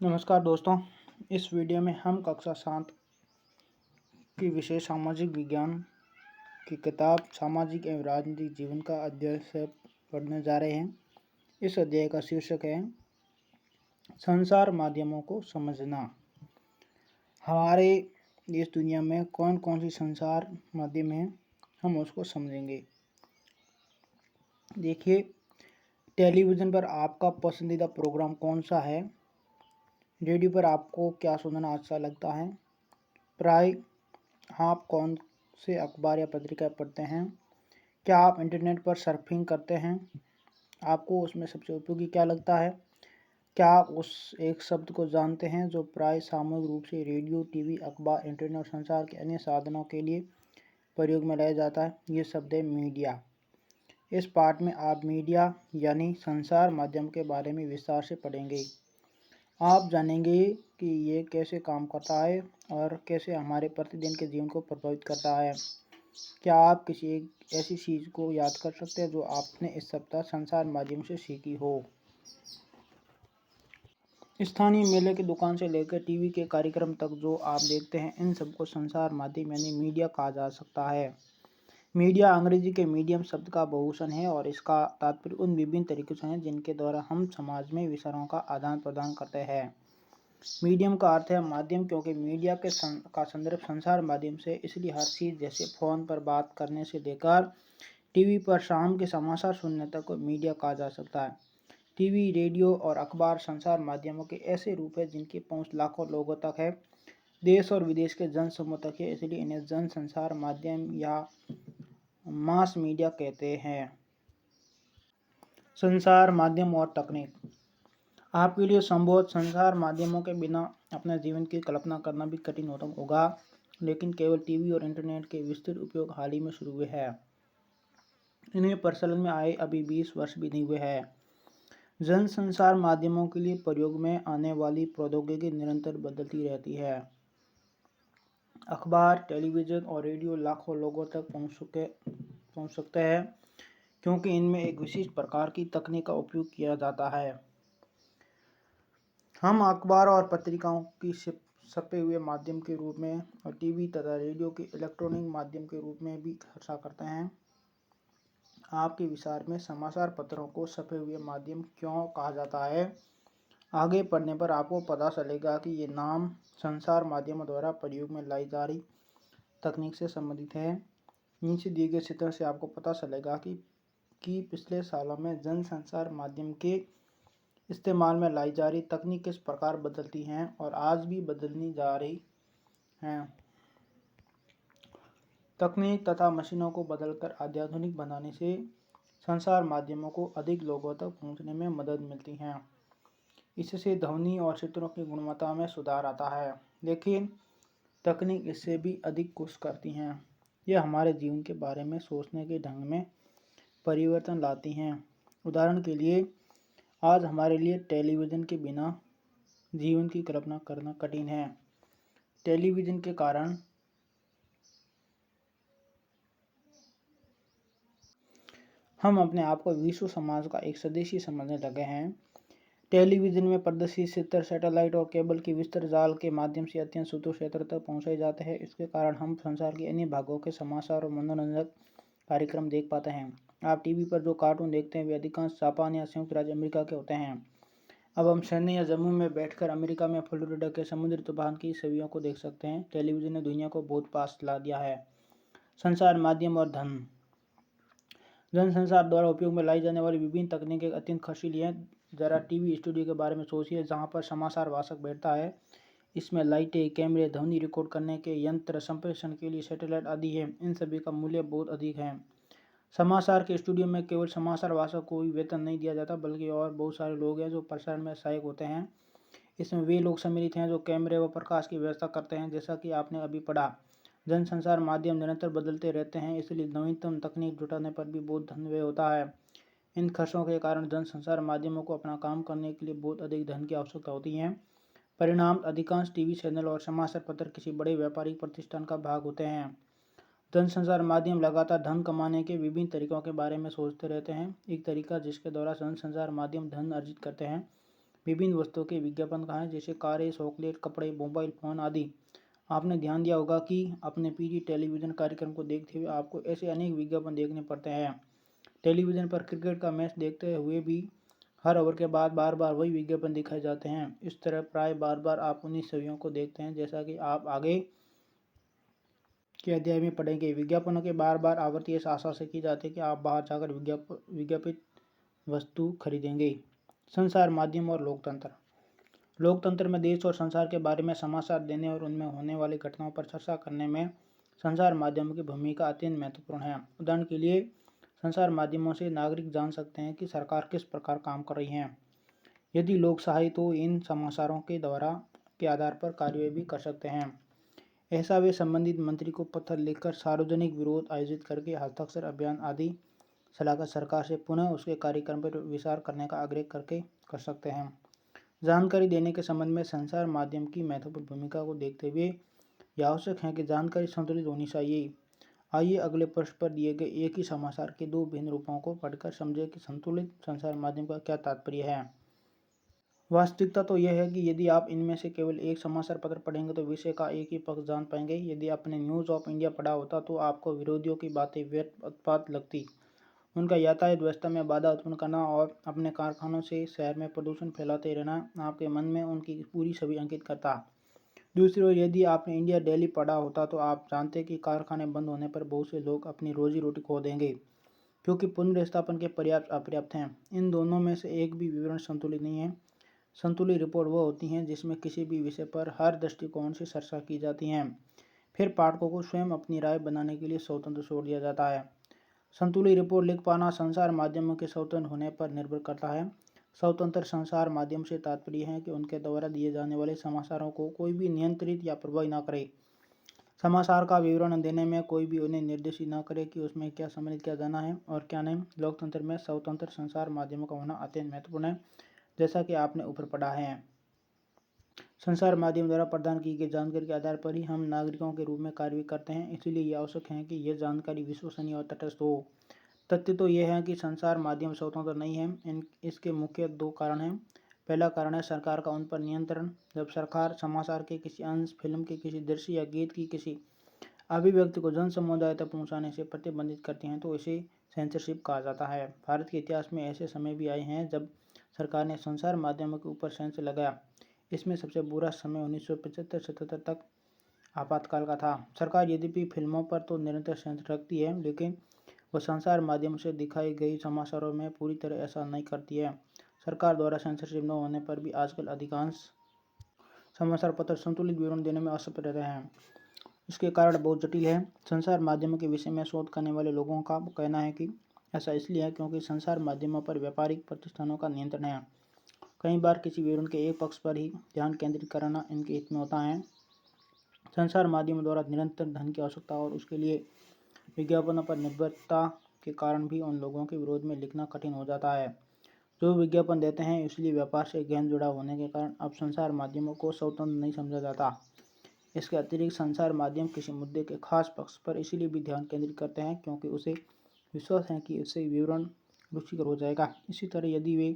नमस्कार दोस्तों। इस वीडियो में हम कक्षा 7 की विषय सामाजिक विज्ञान की किताब सामाजिक एवं राजनीतिक जीवन का अध्ययन से पढ़ने जा रहे हैं। इस अध्याय का शीर्षक है संचार माध्यमों को समझना। हमारे इस दुनिया में कौन कौन सी संचार माध्यम है, हम उसको समझेंगे। देखिए, टेलीविज़न पर आपका पसंदीदा प्रोग्राम कौन सा है? रेडियो पर आपको क्या सुनना अच्छा लगता है? प्राय आप कौन से अखबार या पत्रिका पढ़ते हैं? क्या आप इंटरनेट पर सर्फिंग करते हैं? आपको उसमें सबसे उपयोगी क्या लगता है? क्या आप उस एक शब्द को जानते हैं जो प्राय सामूहिक रूप से रेडियो, टीवी, अखबार, इंटरनेट और संचार के अन्य साधनों के लिए प्रयोग में लाया जाता है? ये शब्द है मीडिया। इस पाठ में आप मीडिया यानी संचार माध्यम के बारे में विस्तार से पढ़ेंगे। आप जानेंगे कि ये कैसे काम करता है और कैसे हमारे प्रतिदिन के जीवन को प्रभावित करता है। क्या आप किसी एक ऐसी चीज़ को याद कर सकते हैं जो आपने इस सप्ताह संचार माध्यम से सीखी हो? स्थानीय मेले की दुकान से लेकर टीवी के कार्यक्रम तक जो आप देखते हैं, इन सबको संचार माध्यम यानी मीडिया कहा जा सकता है। मीडिया अंग्रेजी के मीडियम शब्द का बहुवचन है और इसका तात्पर्य उन विभिन्न तरीकों से है जिनके द्वारा हम समाज में विचारों का आदान प्रदान करते हैं। मीडियम का अर्थ है माध्यम, क्योंकि मीडिया का संदर्भ संचार माध्यम से, इसलिए हर चीज़ जैसे फ़ोन पर बात करने से लेकर टीवी पर शाम के समाचार सुनने तक को मीडिया कहा जा सकता है। टीवी, रेडियो और अखबार संचार माध्यमों के ऐसे रूप हैं जिनकी पहुंच लाखों लोगों तक है, देश और विदेश के जन समूह तक है, इसलिए इन्हें जन संचार माध्यम या मास मीडिया कहते हैं। संचार माध्यम और तकनीक। आपके लिए संभवतः संचार माध्यमों के बिना अपने जीवन की कल्पना करना भी कठिन होगा, लेकिन केवल टीवी और इंटरनेट के विस्तृत उपयोग हाल ही में शुरू हुए हैं। इन्हें प्रचलन में आए अभी 20 वर्ष भी नहीं हुए हैं। जन संचार माध्यमों के लिए प्रयोग में आने वाली प्रौद्योगिकी निरंतर बदलती रहती है। अखबार, टेलीविज़न और रेडियो लाखों लोगों तक पहुँच सकते हैं, क्योंकि इनमें एक विशेष प्रकार की तकनीक का उपयोग किया जाता है। हम अखबार और पत्रिकाओं की छपे हुए माध्यम के रूप में और टीवी तथा रेडियो के इलेक्ट्रॉनिक माध्यम के रूप में भी चर्चा करते हैं। आपके विचार में समाचार पत्रों को छपे हुए माध्यम क्यों कहा जाता है? आगे पढ़ने पर आपको पता चलेगा कि ये नाम संचार माध्यमों द्वारा प्रयोग में लाई जा रही तकनीक से संबंधित है। नीचे दिए गए चित्र से आपको पता चलेगा कि पिछले सालों में जन संचार माध्यम के इस्तेमाल में लाई जा रही तकनीक किस प्रकार बदलती हैं और आज भी बदलनी जा रही हैं। तकनीक तथा मशीनों को बदलकर अत्याधुनिक बनाने से संचार माध्यमों को अधिक लोगों तक पहुंचने में मदद मिलती है। इससे ध्वनि और चित्रों की गुणवत्ता में सुधार आता है, लेकिन तकनीक इससे भी अधिक कुछ करती हैं। यह हमारे जीवन के बारे में सोचने के ढंग में परिवर्तन लाती हैं। उदाहरण के लिए, आज हमारे लिए टेलीविज़न के बिना जीवन की कल्पना करना कठिन है। टेलीविज़न के कारण हम अपने आप को विश्व समाज का एक सदस्य समझने लगे हैं। टेलीविज़न में प्रदर्शित चित्र सैटेलाइट और केबल की विस्तृत जाल के माध्यम से अत्यंत सुदूर क्षेत्र तक पहुंचाए जाते हैं। इसके कारण हम संसार के अन्य भागों के समाचार और मनोरंजक कार्यक्रम देख पाते हैं। आप टीवी पर जो कार्टून देखते हैं वे अधिकांश जापान या संयुक्त राज्य अमेरिका के होते हैं। अब हम चेन्नई या जम्मू में बैठकर अमेरिका में फ्लोरिडा के समुद्री तूफान की छवियों को देख सकते हैं। टेलीविज़न ने दुनिया को बहुत पास ला दिया है। संचार माध्यम और धन। जनसंचार द्वारा उपयोग में लाई जाने वाली विभिन्न तकनीकें अत्यंत खर्चीली हैं। जरा टीवी स्टूडियो के बारे में सोचिए, जहाँ पर समाचार वाचक बैठता है। इसमें लाइटें, कैमरे, ध्वनि रिकॉर्ड करने के यंत्र, संप्रेषण के लिए सैटेलाइट आदि है। इन सभी का मूल्य बहुत अधिक है। समाचार के स्टूडियो में केवल समाचार वाचक को ही वेतन नहीं दिया जाता, बल्कि और बहुत सारे लोग हैं जो प्रसारण में सहायक होते हैं। इसमें वे लोग सम्मिलित हैं जो कैमरे व प्रकाश की व्यवस्था करते हैं। जैसा कि आपने अभी पढ़ा, जनसंचार माध्यम निरंतर बदलते रहते हैं, इसलिए नवीनतम तकनीक जुटाने पर भी बहुत धन व्यय होता है। इन खर्चों के कारण जनसंचार माध्यमों को अपना काम करने के लिए बहुत अधिक धन की आवश्यकता होती है। परिणाम, अधिकांश टीवी चैनल और समाचार पत्र किसी बड़े व्यापारिक प्रतिष्ठान का भाग होते हैं। जनसंचार माध्यम लगातार धन कमाने के विभिन्न तरीकों के बारे में सोचते रहते हैं। एक तरीका जिसके द्वारा जनसंचार माध्यम धन अर्जित करते हैं विभिन्न वस्तुओं के विज्ञापन कहाँ हैं, जैसे कारें, चॉकलेट, कपड़े, मोबाइल फ़ोन आदि। आपने ध्यान दिया होगा कि अपने पीजी टेलीविज़न कार्यक्रम को देखते हुए आपको ऐसे अनेक विज्ञापन देखने पड़ते हैं। टेलीविज़न पर क्रिकेट का मैच देखते हुए भी हर ओवर के बाद बार बार वही विज्ञापन दिखाए जाते हैं। इस तरह प्राय बार बार आप उन्हीं छवियों को देखते हैं, जैसा कि आप आगे के अध्याय में पढ़ेंगे। विज्ञापनों के बार बार आवृत्ति इस आशा से की जाती है कि आप बाहर जाकर विज्ञापित वस्तु खरीदेंगे। संचार माध्यम और लोकतंत्र। लोकतंत्र में देश और संसार के बारे में समाचार देने और उनमें होने वाली घटनाओं पर चर्चा करने में संचार माध्यमों की भूमिका अत्यंत महत्वपूर्ण है। उदाहरण के लिए संचार माध्यमों से नागरिक जान सकते हैं कि सरकार किस प्रकार काम कर रही है। यदि लोग चाहे तो इन समाचारों के आधार पर कार्रवाई भी कर सकते हैं। ऐसा वे संबंधित मंत्री को पत्र लिखकर, सार्वजनिक विरोध आयोजित करके, हस्ताक्षर अभियान आदि चलाकर सरकार से पुनः उसके कार्यक्रम पर विचार करने का आग्रह करके कर सकते हैं। जानकारी देने के संबंध में संचार माध्यम की महत्वपूर्ण भूमिका को देखते हुए यह आवश्यक है कि जानकारी संतुलित होनी चाहिए। आइए अगले पृष्ठ पर दिए गए एक ही समाचार के दो भिन्न रूपों को पढ़कर समझें कि संतुलित संचार माध्यम का क्या तात्पर्य है। वास्तविकता तो यह है कि यदि आप इनमें से केवल एक समाचार पत्र पढ़ेंगे तो विषय का एक ही पक्ष जान पाएंगे। यदि आपने न्यूज़ ऑफ इंडिया पढ़ा होता तो आपको विरोधियों की बातें व्यर्थ उत्पात लगती। उनका यातायात व्यवस्था में बाधा उत्पन्न करना और अपने कारखानों से शहर में प्रदूषण फैलाते रहना आपके मन में उनकी पूरी छवि अंकित करता। दूसरी ओर यदि आपने इंडिया डेली पढ़ा होता तो आप जानते कि कारखाने बंद होने पर बहुत से लोग अपनी रोजी रोटी खो देंगे, क्योंकि पुनर्स्थापन के पर्याप्त अपर्याप्त हैं। इन दोनों में से एक भी विवरण संतुलित नहीं है। संतुलित रिपोर्ट वह होती हैं जिसमें किसी भी विषय पर हर दृष्टिकोण से चर्चा की जाती है, फिर पाठकों को स्वयं अपनी राय बनाने के लिए स्वतंत्र छोड़ दिया जाता है। संतुलित रिपोर्ट लिख पाना संचार माध्यमों के स्वतंत्र होने पर निर्भर करता है। स्वतंत्र संचार माध्यम से तात्पर्य है कि उनके द्वारा दिए जाने वाले समाचारों को कोई भी नियंत्रित या प्रभावित न करे। समाचार का विवरण देने में कोई भी उन्हें निर्देशित न करे कि उसमें क्या सम्मिलित किया जाना है और क्या नहीं। लोकतंत्र में स्वतंत्र संचार माध्यमों का होना अत्यंत महत्वपूर्ण है, जैसा कि आपने ऊपर पढ़ा है। संचार माध्यम द्वारा प्रदान की गई जानकारी के आधार पर ही हम नागरिकों के रूप में कार्य करते हैं, इसलिए यह आवश्यक है कि यह जानकारी विश्वसनीय और तटस्थ हो। तथ्य तो यह है कि संचार माध्यम स्वतंत्र नहीं है। इसके मुख्य दो कारण हैं। पहला कारण है सरकार का उन पर नियंत्रण। जब सरकार समाचार के किसी अंश, फिल्म के किसी दृश्य या गीत की किसी अभिव्यक्ति को जन समुदाय तक पहुँचाने से प्रतिबंधित करती हैं तो इसे सेंसरशिप कहा जाता है। भारत के इतिहास में ऐसे समय भी आए हैं जब सरकार ने संचार माध्यमों के ऊपर सेंसर लगाया। इसमें सबसे बुरा समय 1975-77 तक आपातकाल का था। सरकार यद्यपि फिल्मों पर तो निरंतर सेंसर रखती है, लेकिन वह संचार माध्यम से दिखाई गई समाचारों में पूरी तरह ऐसा नहीं करती है। सरकार द्वारा सेंसरशिप न होने पर भी आजकल अधिकांश समाचार पत्र संतुलित विवरण देने में असफल रहते हैं। इसके कारण बहुत जटिल है। संचार माध्यमों के विषय में शोध करने वाले लोगों का कहना है कि ऐसा इसलिए है क्योंकि संचार माध्यमों पर व्यापारिक प्रतिष्ठानों का नियंत्रण है। कई बार किसी विवरण के एक पक्ष पर ही ध्यान केंद्रित करना इनके हित में होता है। संचार माध्यमों द्वारा निरंतर धन की आवश्यकता और उसके लिए विज्ञापनों पर निर्भरता के कारण भी उन लोगों के विरोध में लिखना कठिन हो जाता है जो विज्ञापन देते हैं। इसलिए व्यापार से गहन जुड़ाव होने के कारण अब संचार माध्यमों को स्वतंत्र नहीं समझा जाता। इसके अतिरिक्त संचार माध्यम किसी मुद्दे के खास पक्ष पर इसीलिए भी ध्यान केंद्रित करते हैं क्योंकि उसे विश्वास है कि उससे विवरण रुचिकर हो जाएगा। इसी तरह यदि वे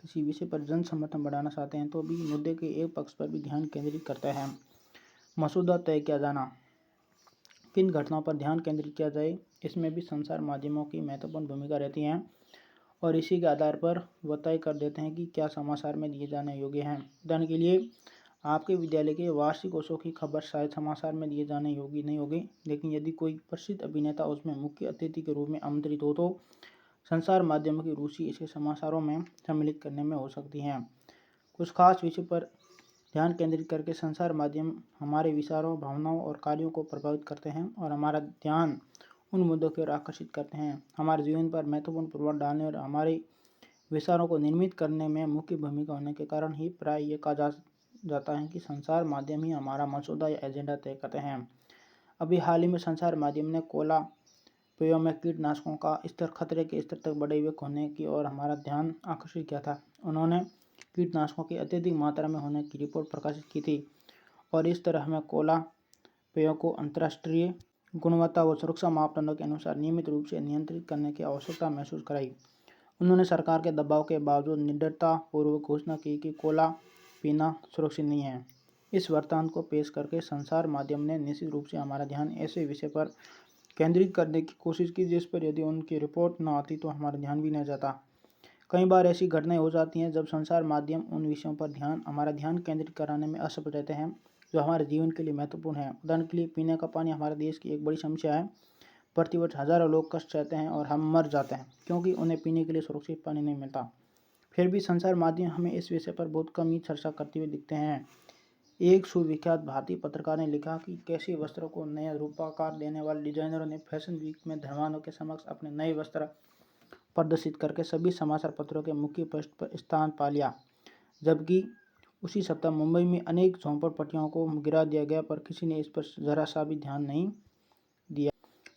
किसी विषय पर जन समर्थन बढ़ाना चाहते हैं तो भी मुद्दे के एक पक्ष पर भी ध्यान केंद्रित करते हैं। मसौदा तय किया जाना। किन घटनाओं पर ध्यान केंद्रित किया जाए, इसमें भी संचार माध्यमों की महत्वपूर्ण भूमिका रहती है और इसी के आधार पर वह तय कर देते हैं कि क्या समाचार में दिए जाने योग्य हैं। उदाहरण के लिए आपके विद्यालय के वार्षिक उत्सव की खबर शायद समाचार में दिए जाने योग्य नहीं होगी, लेकिन यदि कोई प्रसिद्ध अभिनेता उसमें मुख्य अतिथि के रूप में आमंत्रित हो तो संचार माध्यमों की रुचि इसे समाचारों में सम्मिलित करने में हो सकती है। कुछ खास विषय पर ध्यान केंद्रित करके संचार माध्यम हमारे विचारों, भावनाओं और कार्यों को प्रभावित करते हैं और हमारा ध्यान उन मुद्दों की ओर आकर्षित करते हैं। हमारे जीवन पर महत्वपूर्ण प्रभाव डालने और हमारे विचारों को निर्मित करने में मुख्य भूमिका होने के कारण ही प्राय ये कहा जाता है कि संचार माध्यम ही हमारा मसौदा या एजेंडा तय करते हैं। अभी हाल ही में संचार माध्यम ने कोला पेयों में कीटनाशकों का स्तर खतरे के स्तर तक बढ़े हुए होने की ओर हमारा ध्यान आकर्षित किया था। उन्होंने कीटनाशकों की अत्यधिक मात्रा में होने की रिपोर्ट प्रकाशित की थी और इस तरह हमें कोला पेयों को अंतर्राष्ट्रीय गुणवत्ता व सुरक्षा मापदंडों के अनुसार नियमित रूप से नियंत्रित करने की आवश्यकता महसूस कराई। उन्होंने सरकार के दबाव के बावजूद निडरतापूर्वक घोषणा की कि कोला पीना सुरक्षित नहीं है। इस वृत्तांत को पेश करके संचार माध्यम ने निश्चित रूप से हमारा ध्यान ऐसे विषय पर केंद्रित करने की कोशिश की जिस पर यदि उनकी रिपोर्ट न आती तो हमारा ध्यान भी न जाता। कई बार ऐसी घटनाएं हो जाती हैं जब संचार माध्यम उन विषयों पर हमारा ध्यान केंद्रित कराने में असफल रहते हैं जो हमारे जीवन के लिए महत्वपूर्ण है। उदाहरण के लिए पीने का पानी हमारे देश की एक बड़ी समस्या है। प्रतिवर्ष हजारों लोग कष्ट सहते हैं और हम मर जाते हैं क्योंकि उन्हें पीने के लिए सुरक्षित पानी नहीं मिलता। फिर भी संचार माध्यम हमें इस विषय पर बहुत कम ही चर्चा करते हुए दिखते हैं। एक सुविख्यात भारतीय पत्रकार ने लिखा कि कैसे वस्त्रों को नया रूपाकार देने वाले डिजाइनरों ने फैशन वीक में धनवानों के समक्ष अपने नए वस्त्र प्रदर्शित करके सभी समाचार पत्रों के मुख्य पृष्ठ पर स्थान पा लिया, जबकि उसी सप्ताह मुंबई में अनेक झोंपड़पट्टियों को गिरा दिया गया पर किसी ने इस पर जरा सा भी ध्यान नहीं दिया।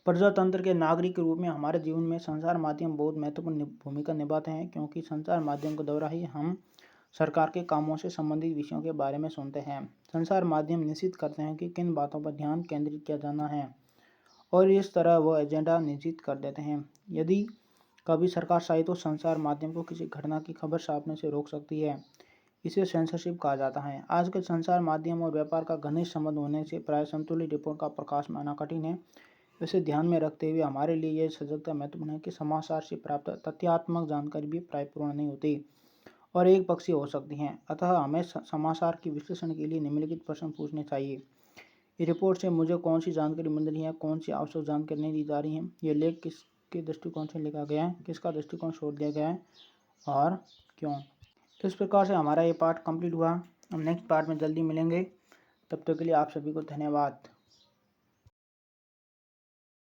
प्रजातंत्र के नागरिक के रूप में हमारे जीवन में संचार माध्यम बहुत महत्वपूर्ण भूमिका निभाते हैं क्योंकि संचार माध्यम के द्वारा ही हम सरकार के कामों से संबंधित विषयों के बारे में सुनते हैं। संचार माध्यम निश्चित करते हैं कि किन बातों पर ध्यान केंद्रित किया जाना है और इस तरह वह एजेंडा निश्चित कर देते हैं। यदि कभी सरकार चाहे तो संचार माध्यम को किसी घटना की खबर छापने से रोक सकती है। इसे सेंसरशिप कहा जाता है। आज के संचार माध्यम और व्यापार का घनिष्ठ संबंध होने से प्राय संतुलित रिपोर्ट का प्रकाश में आना कठिन है। इसे ध्यान में रखते हुए हमारे लिए यह सजगता महत्वपूर्ण है कि समाचार से प्राप्त तथ्यात्मक जानकारी भी प्राय पूर्ण नहीं होती और एक पक्षीय हो सकती हैं। अतः हमें समाचार की विश्लेषण के लिए निम्नलिखित प्रश्न पूछने चाहिए। ये रिपोर्ट से मुझे कौन सी जानकारी मिल रही है, कौन सी आवश्यक जानकारी नहीं दी जा रही है, ये लेख किसके दृष्टिकोण से लिखा गया है, किसका दृष्टिकोण छोड़ दिया गया है और क्यों। इस प्रकार से हमारा ये पार्ट कंप्लीट हुआ। हम नेक्स्ट पार्ट में जल्दी मिलेंगे। तब तक के लिए आप सभी को धन्यवाद।